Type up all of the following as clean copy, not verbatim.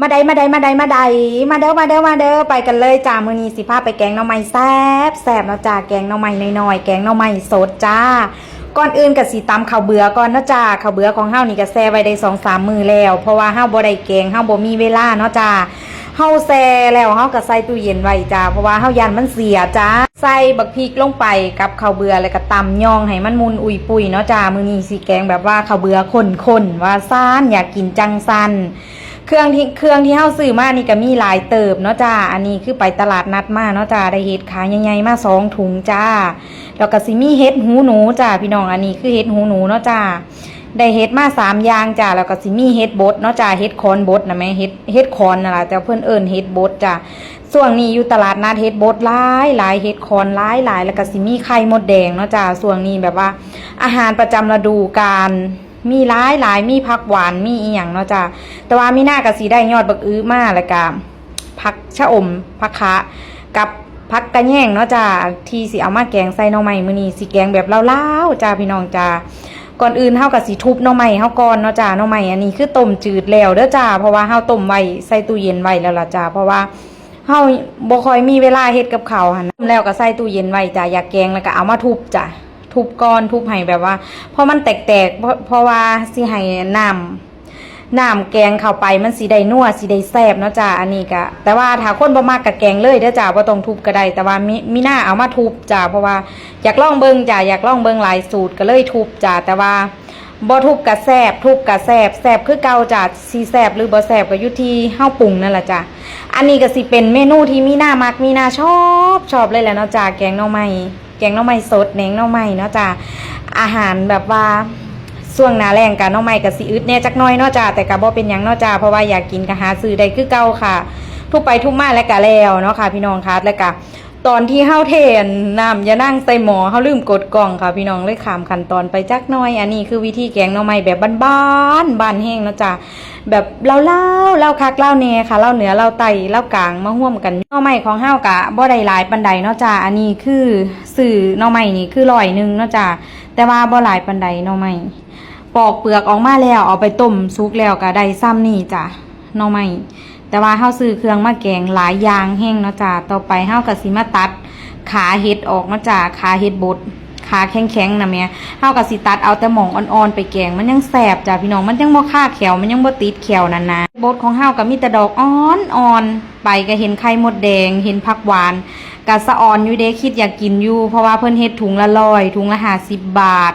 มาเด้อไปกันเลยจ้ามื้อนี้สิพาไปแกงหน่อไม้แซ่บเนาะจ้าแกงหน่อไม้น้อยๆแกงหน่อไม้สดจ้าก่อนอื่นก็สิตำข้าวเบื่อก่อนเนาะจ้าข้าวเบื่อของเฮานี่ก็แช่ไว้ได้ 2-3 มื้อแล้วเพราะว่าเฮาบ่ได้แกงเฮาบ่มีเวลาเนาะจ้าเฮาแช่แล้วเฮาก็ใส่ตู้เย็นไว้จ้าเพราะว่าเฮายันมันเสียจ้าใส่บักพริกลงไปกับข้าวเบื่อแล้วก็ตำย่องให้มันมุนอุยปุยเนาะจ้ามื้อนี้สิแกงแบบว่าข้าวเบื่อข้นๆว่าซ่านอยากกินจังซันเครื่องที่เฮาซื้อมานี่ก็มีหลายเติบเนาะจ้าอันนี้คือไปตลาดนัดมาเนาะจ้าได้เห็ดขาใหญ่ๆมา2 ถุงจ้าแล้วก็สิมีเห็ดหูหนูจ้าพี่น้องอันนี้คือเห็ดหูหนูเนาะจ้าได้เห็ดมา3 อย่างจ้าแล้วก็สิมีเห็ดบดเนาะจ้าเห็ดคอนบดนะแม่เห็ดคอนนั่นล่ะแต่เพิ่นเอิ้นเห็ดบดจ้าส่วนนี้อยู่ตลาดนัดเห็ดบดหลายเห็ดคอนหลายแล้วก็สิมีไข่มดแดงเนาะจ้าส่วนนี้แบบว่าอาหารประจำฤดูกาลมีหลายมีผักหวานมีอีหยังเนาะจ้าแต่ว่ามีหน้าก็สิได้ยอดบักอื้อมาแล้วก็ผักชะอมผักคะกับผักกระแยงเนาะจ้าที่สิเอามาแกงใส่หน่อไม้มื้อนี้สิแกงแบบลาวๆจ้าพี่น้องจ้าก่อนอื่นเฮาก็สิทุบหน่อไม้เฮาก่อนเนาะจ้าหน่อไม้อันนี้คือต้มจืดแล้วเด้อจ้าเพราะว่าเฮาต้มไว้ใส่ตู้เย็นไว้แล้วล่ะจ้าเพราะว่าเฮาบ่ค่อยมีเวลาเฮ็ดกับข้าวหั่นแล้วก็ใส่ตู้เย็นไว้จ้าอยากแกงแล้วก็เอามาทุบจ้าทุบก้อนทุบให้แบบว่าพอมันแตกเพราะว่าสิให้น้ำแกงเข้าไปมันสิได้นัวสิได้แซ่บเนาะจ้าอันนี้ก็แต่ว่าถ้าคนบ่มากก็แกงเลยเด้อจ้าบ่ต้องทุบก็ได้แต่ว่ามีหน้าเอามาทุบจ้าเพราะว่าอยากลองเบิ่งจ้าอยากลองเบิ่งหลายสูตรก็เลยทุบจ้าแต่ว่าบ่ทุบก็แซ่บทุบก็แซ่บคือเก่าจ้าสิแซ่บหรือบ่แซ่บก็อยู่ที่เฮาปรุงนั่นแหละจ้าอันนี้ก็สิเป็นเมนูที่มีหน้ามักมีหน้าชอบเลยแหละเนาะจ้าแกงหน่อไม้สดแหนงหน่อไม้เนาะจ้าอาหารแบบว่าช่วงหน้าแล้งกันหน่อไม้ก็สิอึดแน่จักหน่อยเนาะจ้าแต่ก็บ่เป็นหยังเนาะจ้าเพราะว่าอยากกินก็หาซื้อได้คือเก่าค่ะทุกไปทุกมาแล้วก็แล้วเนาะค่ะพี่น้องค่ะแล้วก็ตอนที่เฮาเทน้ำอย่านั่งใส่หม้อเฮาลืมกดกล่องค่ะพี่น้องเลยข้ามขั้นตอนไปจักหน่อยอันนี้คือวิธีแกงหน่อไม้แบบบ้านแห้งเนาะจ้าแบบเล่าคักเล่าแน่ค่ะเล่าเหนือเล่าใต้เล่ากลางมาร่วมกันหน่อไม้ของเฮากะบ่ได้หลายปานใดเนาะจ้าอันนี้คือซื้อหน่อไม้นี่คือ100 เนาะจ้าแต่ว่าบ่หลายปานใดหน่อไม้ปอกเปลือกออกมาแล้วเอาไปต้มสุกแล้วก็ได้ซ้ำนี่จ้าหน่อไม้แต่ว่าเฮาซื้อเครื่องมาแกงหลายอย่างแห้งเนาะจ้าต่อไปเฮาก็สิมาตัดขาเห็ดออกเนาะจ้าขาเห็ดบดขาแข็งๆนะแม่เฮาก็สิตัดเอาแต่หม่องอ่อนๆไปแกงมันยังแซ่บจ้าพี่น้องมันยังบ่คาแขวมันยังบ่ติดแขวนั่นนะบดของเฮาก็มีแต่ดอกอ่อนไปก็เห็นไข่มดแดงเห็นผักหวานก็สะออนอยู่เด้คิดอยากกินอยู่เพราะว่าเพิ่นเฮ็ดถุงละ100ถุงละ50 บาท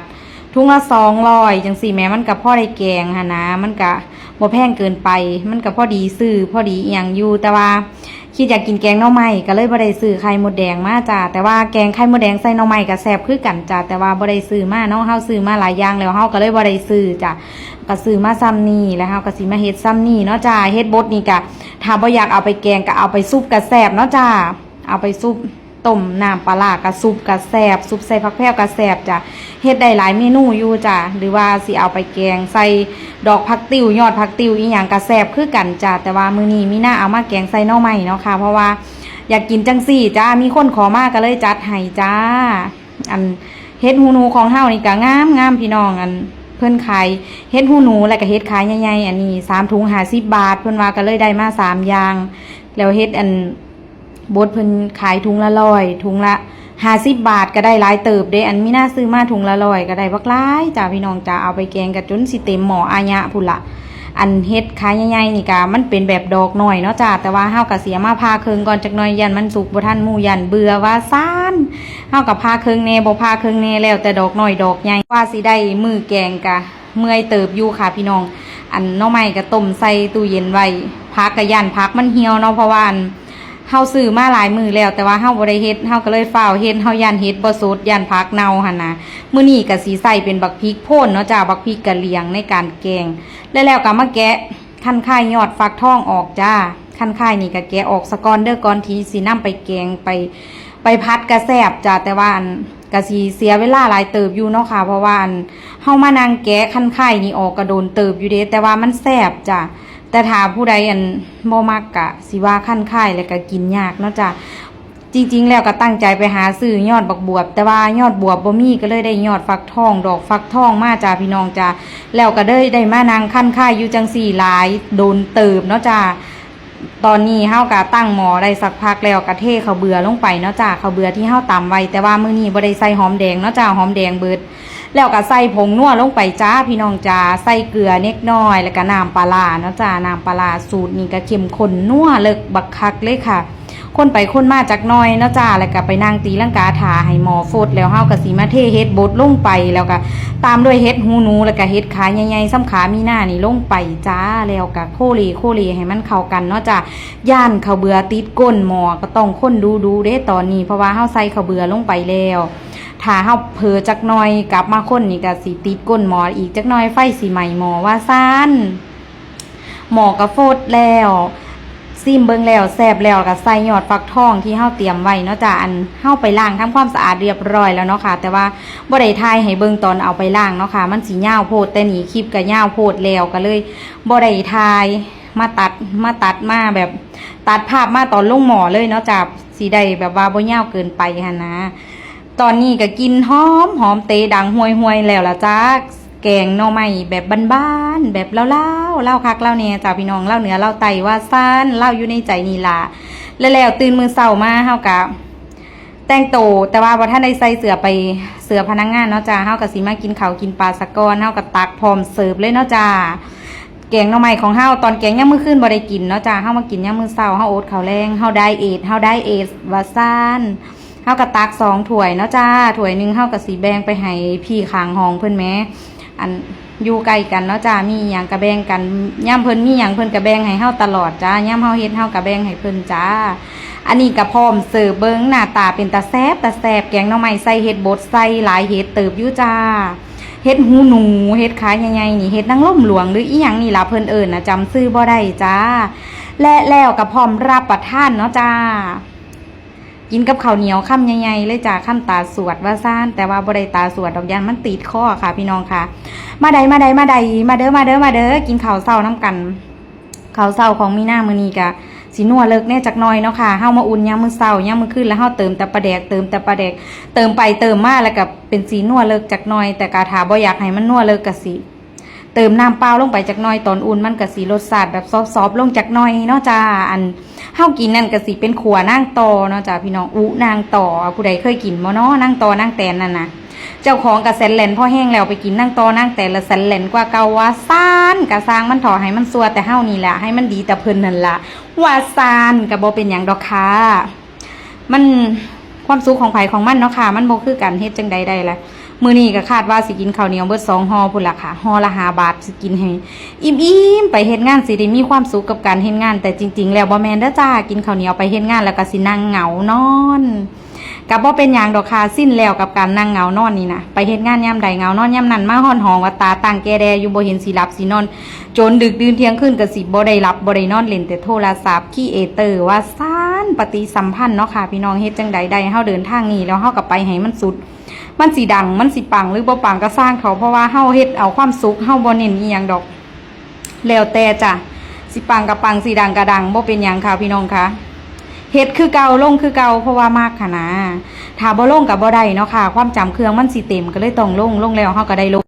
ถุงละ200จังซี่แม่มันก็พอได้แกงหั่นนะมันก็บ่แพงเกินไปมันก็พอดีซื้อพอดีอีหยังอยู่แต่ว่าคิดอยากกินแกงหน่อไม้ก็เลยบ่ได้ซื้อไข่มดแดงมาจ้าแต่ว่าแกงไข่มดแดงใส่หน่อไม้ก็แซ่บคือกันจ้าแต่ว่าบ่ได้ซื้อมาเนาะเฮาซื้อมาหลายอย่างแล้วเฮาก็เลยบ่ได้ซื้อจ้าก็ซื้อมาซ้ำนี่แล้วเฮาก็สิมาเฮ็ดซ้ำนี่เนาะจ้าเฮ็ดบดนี่ก็ถ้าบ่อยากเอาไปแกงก็เอาไปซุปก็แซ่บเนาะจ้าเอาไปซุปต้มน้ำปลาร้ากะซุปกะแซ่บซุปใส่ผักแพรวกะแซ่บจ้ะเฮ็ดได้หลายเมนูอยู่จ้ะหรือว่าสิเอาไปแกงใส่ดอกผักติ๋วยอดผักติ๋วอีหยังกะแซ่บคือกันจ้ะแต่ว่ามื้อนี้มีหน้าเอามาแกงใส่หน่อไม้เนาะค่ะเพราะว่าอยากกินจังซี่จ้ามีคนขอมาก็เลยจัดให้จ้าอันเฮ็ดหูหนูของเฮานี่ก็งามพี่น้องอันเพิ่นขายเฮ็ดหูหนูแล้วก็เฮ็ดขายใหญ่ๆอันนี้3 ถุง50 บาทเพิ่นว่าก็เลยได้มา3 อย่างแล้วเฮ็ดอันบดเพิ่นขายถุงละ100ถุงละ50 บาทก็ได้หลายเติบเด้อันมีน่าซื้อมาถุงละ100ก็ได้บักหลายจ้าพี่น้องจ้าเอาไปแกงกันจนสิเต็มหม้ออาญะพุ่นละอันเฮ็ดขายใหญ่ๆนี่ก็มันเป็นแบบดอกหน่อยเนาะจ้าแต่ว่าเฮาก็เสียมาพาเครื่องก่อนจักหน่อยยันมันสุกบ่ทันหมู่ยันเบื่อว่าซ่านเฮาก็พาเครื่องแน่บ่พาเครื่องแน่แล้วแต่ดอกน้อยดอกใหญ่ว่าสิได้มือแกงก็เมื่อยเติบอยู่ค่ะพี่น้องอันหน่อไม้ก็ต้มใส่ตู้เย็นไว้พักก็ยันพักมันเหี่ยวเนาะเพราะว่าเฮาซื้อมาหลายมื้อแล้วแต่ว่าเฮาบ่ได้เฮ็ดเฮาก็เลยฟ้าวเฮ็ดเฮาย่านเฮ็ดบ่สดย่านผักเน่าหั่นน่ะมื้อนี้ก็สิใส่เป็นบักพริกป่นเนาะจ้าบักพริกกะเหรี่ยงในการแกงแล้วก็มาแกะคั่นค่ายยอดฟักทองออกจ้าคั่นค่ายนี่ก็แกะออกซะก่อนเด้อก่อนที่สินำไปแกงไปผัดก็แซ่บจ้าแต่ว่าก็สิเสียเวลาหลายเติบอยู่เนาะค่ะเพราะว่าเฮามานั่งแกะคั่นค่ายนี่ออกก็โดนเติบอยู่เด้แต่ว่ามันแซ่บจ้าแต่ถ้าผู้ใดบ่มักกะสิว่าคั่นค่ายแล้วก็กินยากเนาะจ้ะจริงๆแล้วก็ตั้งใจไปหาซื้อยอดบักบวบแต่ว่ายอดบวบบ่มีก็เลยได้ยอดฟักทองดอกฟักทองมาจ้าพี่น้องจ้าแล้วก็ได้มานางคั่นค่ายอยู่จังสี่หลายโดนเติบเนาะจ้า ตอนนี้เฮาก็ตั้งหม้อได้สักพักแล้วก็เทข้าวเบือลงไปเนาะจ้าข้าวเบือที่เฮาตำไว้แต่ว่ามื้อนี้บ่ได้ใส่หอมแดงเนาะจ้าหอมแดงเบิดแล้วก็ใส่ผงนัวลงไปจ้าพี่น้องจ้าใส่เกลือเล็กน้อยแล้วก็น้ำปลาร้าเนาะจ้าน้ำปลาร้าสูตรนี้ก็เข้มข้นนัวเลิกบักคักเลยค่ะคนไปคนมาจากน้อยเนาะจ้าแล้วก็ไปนั่งตีลังกาถาให้หมอฟดแล้วเฮาก็สิมาเทเฮ็ดบดลงไปแล้วก็ตามด้วยเฮ็ดหูหนูแล้วก็เฮ็ดขาใหญ่ๆซ้ำขามีหน้านี่ลงไปจ้าแล้วก็โคเลให้มันเข้ากันเนาะจ้าย่านข้าวเบือติดก้นหม้อก็ต้องคนดูเด้ตอนนี้เพราะว่าเฮาใส่ข้าวเบือลงไปแล้วถ้าเฮาเผลอจักหน่อยกลับมาคนนี่ก็สิติดก้นหม้ออีกจักหน่อยไฟสิไหม้หม้อว่าซ่านหม้อก็ฟดแล้วซิมเบิ่งแล้วแซ่บแล้วก็ใส่ยอดฟักทองที่เฮาเตรียมไว้เนาะจ้ะอันเฮาไปล้างทำความสะอาดเรียบร้อยแล้วเนาะค่ะแต่ว่าบ่ได้ถ่ายให้เบิ่งตอนเอาไปล้างเนาะค่ะมันสิยาวโพดแต่นี่คลิปก็ยาวโพดแล้วก็เลยบ่ได้ถ่ายมาตัดมาแบบตัดภาพมาตอนลงหม้อเลยเนาะจ้ะสิได้แบบว่าบ่ยาวเกินไปหั่นนะตอนนี้ก็กินหอมเตะดังห่วยๆแล้วล่ะจ้าแกงหน่อไม้แบบบ้านๆแบบเล่าคักเล่าเนี่ยจ้าพี่น้องเล่าเหนือเล่าไตว่าซ่านเล่าอยู่ในใจนี่ล่ะแล้วตื่นมือเช้ามาเฮากับแต่งโตแต่ว่าบ่ทันได้ใส่เสื้อไปเสื้อพนักงานเนาะจ้าเฮากับสิมากินข้าวกินปลาสะกอนเฮากับตักพร้อมเสิร์ฟเลยเนาะจ้าแกงหน่อไม้ของเฮาตอนแกงยามมื้อคืนบ่ได้กินเนาะจ้าเฮามากินยามมื้อเช้าเฮาอดข้าวแรงเฮาได้เอทว่าซ่านเฮากับตัก2ถ้วยเนาะจ้าถ้วยนึงเฮากับสิแบ่งไปให้พี่ข้างห้องเพิ่นแหมอันอยู่ใกล้กันเนาะจ้ามีหยังก็แบ่งกันย่ำเพิ่นมีหยังเพิ่นก็แบ่งให้เฮาตลอดจ้าย่ำเฮาเฮ็ดเฮาก็แบ่งให้เพิ่นจ้าอันนี้ก็พร้อมเสิร์ฟเบิ่งหน้าตาเป็นตาแซ่บแกงหน่อไม้ใส่เห็ดบดใส่หลายเห็ดเติบอยู่จ้าเห็ดหูหนูเห็ดขาใหญ่ๆนี่เห็ดนางร่มหลวงหรืออีหยังนี่ล่ะเพิ่นเอิ้นน่ะจำชื่อบ่ได้จ้าและแล้วก็พร้อมรับประทานเนาะจ้ากินกับข้าวเหนียวค่ำใหญ่ๆเลยจ้าค่ำตาสวดว่าซ่านแต่ว่าบ่ได้ตาสวดดอกยันมันติดคอค่ะพี่น้องค่ะมาเด้อกินข้าวเช้าน้ำกันข้าวเช้าของมีหน้ามื้อนี้ก็สินัวเลิกแน่จักหน่อยเนาะค่ะเฮามาอุ่นยามมื้อเช้ายามมื้อคืนแล้วเฮาเติมแต่ปลาแดกเติมไปเติมมาแล้วก็เป็นสีนัวเลิกจักหน่อยแต่กะถ้าบ่อยากให้มันนัวเลิกก็สิเติมน้ำเปล่าลงไปจักหน่อยตอนอุ่นมันก็สิรสชาติแบบซอฟๆลงจักหน่อยเนาะจ้าอันเฮากินนั่นก็สิเป็นขัวนางตอเนาะจ้าพี่น้องนางตอผู้ใดเคยกินบ่เนาะนางตอนางแตนนั่นน่ะเจ้าของกระแสนแหลนพ่อแห้งแล้วไปกินนั่งตอนั่งแต่ละแสนแหลนกว่าเก่าว่าซ่านกะสร้างมันถอให้มันซัวแต่เฮานี่แหละให้มันดีแต่เพิ่นนั่นล่ะว่าซ่านกะบ่เป็นหยังดอกค่ะมันความสุขของไผของมันเนาะค่ะมันบ่คือกันเฮ็ดจังใดได้ล่ะมื้อนี้ก็คาดว่าสิกินข้าวเหนียวเบิด2ห่อพุ่นล่ะค่ะห่อละ5 บาทสิกินให้อิ่มๆไปเฮ็ดงานสิได้มีความสุขกับการเฮ็ดงานแต่จริงๆแล้วบ่แม่นเด้อจ้ากินข้าวเหนียวไปเฮ็ดงานแล้วก็สินั่งเหงานอนกับบ่เป็นอย่างดอกค่ะสิ้นแล้วกับการนั่งเหงานอนนี่นะไปเฮ็ดงานยามใดเหงานอนยามนั้นมาฮ้อนหองว่าตาตั้งแกแดอยู่บ่เห็นสิหลับสินอนจนดึกดื่นเที่ยงคืนก็สิบ่ได้หลับบ่ได้นอนเล่นแต่โทรศัพท์ขี้เอเตอร์ว่าซ่านปฏิสัมพันธ์เนาะค่ะพี่น้องเฮ็ดจังใดได้เฮาเดินทางนี้แล้วเฮาก็ไปให้มันสุดมันสิดังมันสิปังหรือบ่ปังก็สร้างเขาเพราะว่าเฮาเฮ็ดเอาความสุขเฮาบ่เน้นอีหยังดอกแล้วแต่จ้ะสิปังก็ปังสิดังก็ดังบ่เป็นหยังค่ะพี่น้องค่ะเฮ็ดคือเก่าลงคือเก่าเพราะว่ามากค่ะนะถ้าบ่ลงก็บ่ได้เนาะค่ะความจำเครื่องมันสิเต็มก็เลยต้องลงแล้วเฮาก็ได้ลง